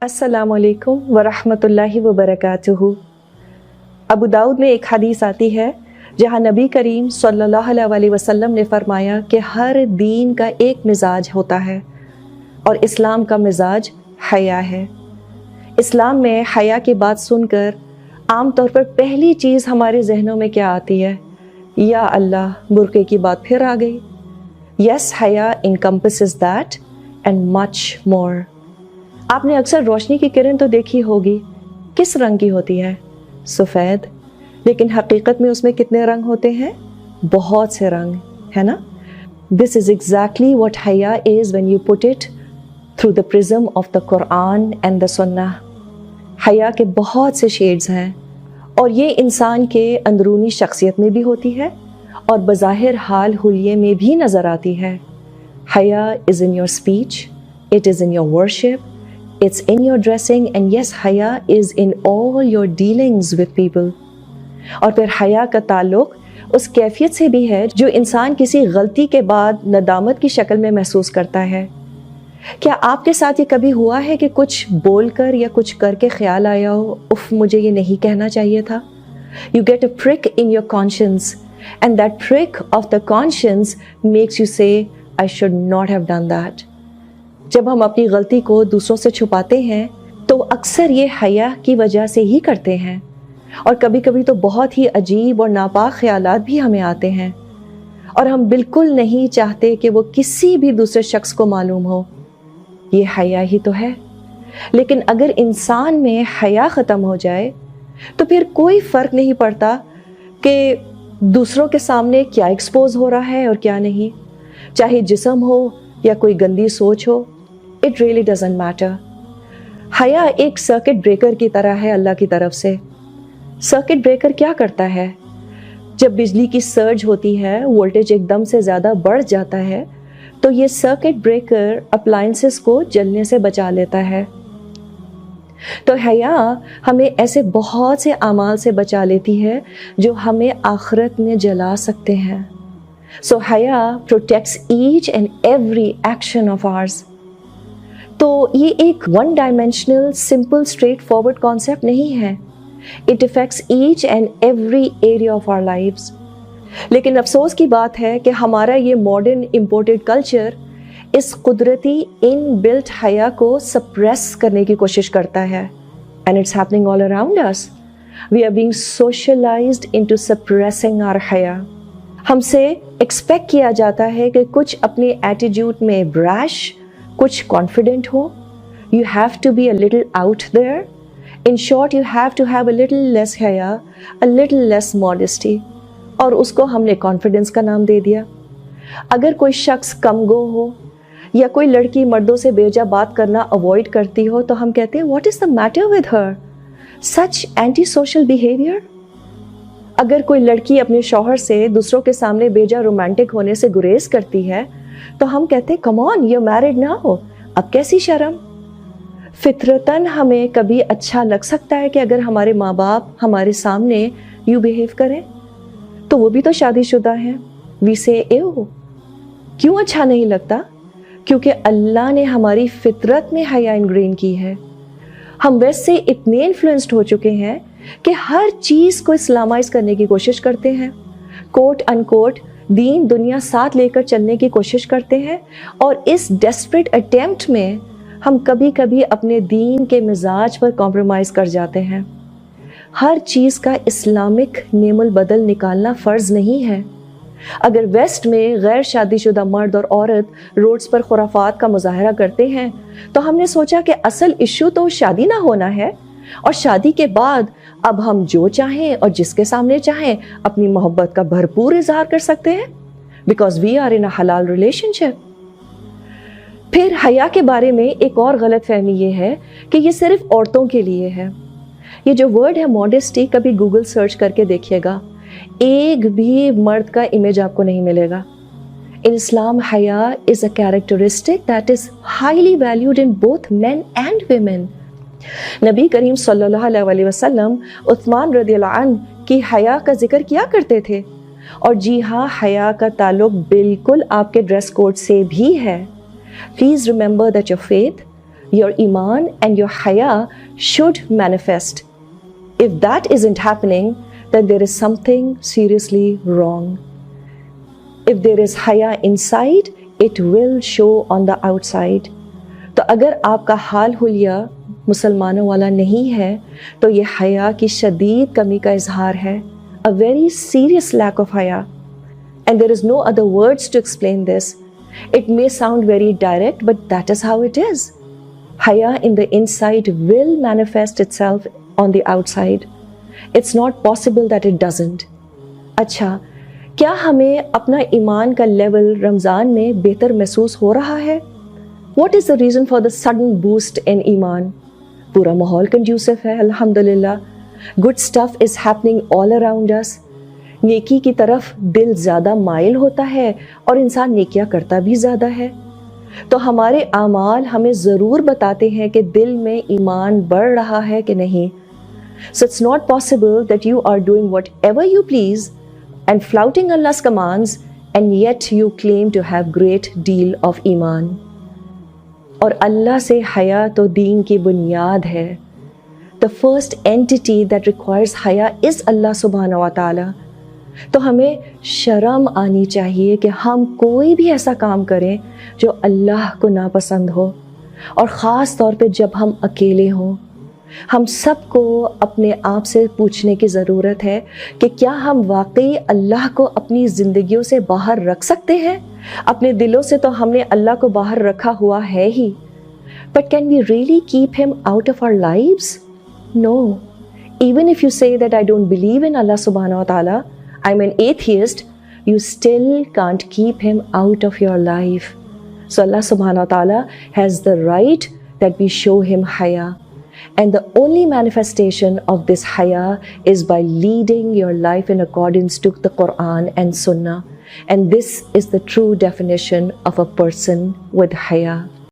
अस्सलामु अलैकुम वरहमतुल्लाहि वबरकातुहू। अबू दाऊद में एक हदीस आती है जहाँ नबी करीम सल्लल्लाहु अलैहि वसल्लम ने फरमाया कि हर दीन का एक मिजाज होता है और इस्लाम का मिजाज हया है। इस्लाम में हया की बात सुनकर आम तौर पर पहली चीज़ हमारे जहनों में क्या आती है? या अल्लाह, बुर्के की बात फिर आ गई। यस, हया encompasses that and much more। आपने अक्सर रोशनी की किरण तो देखी होगी, किस रंग की होती है? सफ़ेद। लेकिन हकीकत में उसमें कितने रंग होते हैं? बहुत से रंग, है ना? दिस इज़ एग्जैक्टली व्हाट हया is when you put it through the prism of the Quran and the Sunnah. हया के बहुत से शेड्स हैं और ये इंसान के अंदरूनी शख्सियत में भी होती है और बज़ाहिर हाल हुलिये में भी नज़र आती है। हया is in your speech, it is in your worship, it's in your dressing, and yes, haya is in all your dealings with people। और फिर हया का ताल्लुक उस कैफियत से भी है जो इंसान किसी गलती के बाद नदामत की शक्ल में महसूस करता है। क्या आपके साथ ये कभी हुआ है कि कुछ बोलकर या कुछ करके ख्याल आया हो, उफ मुझे ये नहीं कहना चाहिए था? You get a prick in your conscience, and that prick of the conscience makes you say, I should not have done that। जब हम अपनी गलती को दूसरों से छुपाते हैं तो अक्सर ये हया की वजह से ही करते हैं, और कभी कभी तो बहुत ही अजीब और नापाक ख्यालात भी हमें आते हैं और हम बिल्कुल नहीं चाहते कि वो किसी भी दूसरे शख्स को मालूम हो। ये हया ही तो है। लेकिन अगर इंसान में हया ख़त्म हो जाए तो फिर कोई फ़र्क नहीं पड़ता कि दूसरों के सामने क्या एक्सपोज हो रहा है और क्या नहीं, चाहे जिस्म हो या कोई गंदी सोच हो। It really doesn't matter। हया एक सर्किट ब्रेकर की तरह है अल्लाह की तरफ से। सर्किट ब्रेकर क्या करता है? जब बिजली की सर्ज होती है, वोल्टेज एकदम से ज़्यादा बढ़ जाता है, तो ये सर्किट ब्रेकर अप्लायंसेस को जलने से बचा लेता है। तो हया हमें ऐसे बहुत से अमाल से बचा लेती है जो हमें आखिरत में जला सकते हैं। सो हया protects each and every action of ours. तो ये एक one dimensional simple straightforward concept नहीं है। It affects each and every area of our lives. लेकिन अफसोस की बात है कि हमारा ये मॉडर्न इम्पोर्टेड कल्चर इस कुदरती इन बिल्ट हया को सप्रेस करने की कोशिश करता है। And it's happening all around us. We are being socialised into suppressing our हया। हमसे एक्सपेक्ट किया जाता है कि कुछ अपने एटीट्यूड में ब्रैश, कुछ कॉन्फिडेंट हो। You have to be a little out there. In short, you have to have a little less हया, अ लिटिल लेस मॉडेस्टी, और उसको हमने कॉन्फिडेंस का नाम दे दिया। अगर कोई शख्स कमगो हो या कोई लड़की मर्दों से बेजा बात करना अवॉइड करती हो तो हम कहते हैं what is the matter with her, such anti social behaviour. अगर कोई लड़की अपने शौहर से दूसरों के सामने बेजा रोमांटिक होने से गुरेज करती है तो हम कहते हैं कम ऑन, यू मैरिड ना हो, अब कैसी शर्म। फितरतन हमें कभी अच्छा लग सकता है कि अगर हमारे माँ बाप हमारे सामने यूँ बिहेव करें, तो वो भी तो शादीशुदा हैं। वी से एओ, क्यों अच्छा नहीं लगता? क्योंकि अल्लाह ने हमारी फितरत में हया इनग्रेन की है। हम वैसे इतने इन्फ्लुएंस्ड हो चुके हैं कि हर चीज़ को इस्लामाइज करने की कोशिश करते हैं। कोट अनकोट दीन दुनिया साथ लेकर चलने की कोशिश करते हैं, और इस डेस्परेट अटेम्प्ट में हम कभी कभी अपने दीन के मिजाज पर कॉम्प्रोमाइज़ कर जाते हैं। हर चीज़ का इस्लामिक नेमुल बदल निकालना फ़र्ज़ नहीं है। अगर वेस्ट में गैर शादीशुदा मर्द और औरत रोड्स पर खुराफात का मुजाहरा करते हैं तो हमने सोचा कि असल इशू तो शादी ना होना है, और शादी के बाद अब हम जो चाहें और जिसके सामने चाहें अपनी मोहब्बत का भरपूर इजहार कर सकते हैं, बिकॉज वी आर इन अ हलाल रिलेशनशिप। फिर हया के बारे में एक और गलत फहमी ये है कि ये सिर्फ औरतों के लिए है। ये जो वर्ड है मॉडेस्टी, कभी गूगल सर्च करके देखिएगा, एक भी मर्द का इमेज आपको नहीं मिलेगा। इन इस्लाम हया is a characteristic that is highly valued in both men and women. नबी करीम सल्लल्लाहु अलैहि वसल्लम उस्मान रज़ियल्लाहु अन्हु की हया का जिक्र किया करते थे, और जी हाँ, हया का ताल्लुक बिल्कुल आपके ड्रेस कोड से भी है। Please remember that your faith, your iman and your haya should manifest. If that isn't happening, then there is something seriously wrong. If there is haya inside, it will show on the outside. تو اگر آپ کا حال حلیہ مسلمانوں والا نہیں ہے تو یہ حیا کی شدید کمی کا اظہار ہے. A very serious lack of haya. And there is no other words to explain this. It may sound very direct, but that is how it is. Haya in the inside will manifest itself on the outside. It's not possible that it doesn't. اچھا، کیا ہمیں اپنا ایمان کا level رمضان میں بہتر محسوس ہو رہا ہے؟ What is the reason for the sudden boost in ایمان؟ پورا ماحول کنڈیوسو ہے الحمدللہ. Good stuff is happening all around us. نیکی کی طرف دل زیادہ مائل ہوتا ہے اور انسان نیکیاں کرتا بھی زیادہ ہے. تو ہمارے اعمال ہمیں ضرور بتاتے ہیں کہ دل میں ایمان بڑھ رہا ہے کہ نہیں. So it's not possible that you are doing whatever you please and flouting Allah's commands and yet you claim to have great deal of ایمان. اور اللہ سے حیا تو دین کی بنیاد ہے. The first entity that requires حیا is اللہ سبحانہ و تعالی. تو ہمیں شرم آنی چاہیے کہ ہم کوئی بھی ایسا کام کریں جو اللہ کو ناپسند ہو، اور خاص طور پہ جب ہم اکیلے ہوں. ہم سب کو اپنے آپ سے پوچھنے کی ضرورت ہے کہ کیا ہم واقعی اللہ کو اپنی زندگیوں سے باہر رکھ سکتے ہیں؟ اپنے دلوں سے تو ہم نے اللہ کو باہر رکھا ہوا ہے ہی. But can we really keep him out of our lives? No. Even if you say that I don't believe in Allah subhanahu wa ta'ala, I'm an atheist, you still can't keep him out of your life. So Allah subhanahu wa ta'ala has the right that we show him haya. And the only manifestation of this haya is by leading your life in accordance to the Quran and Sunnah. And this is the true definition of a person with haya.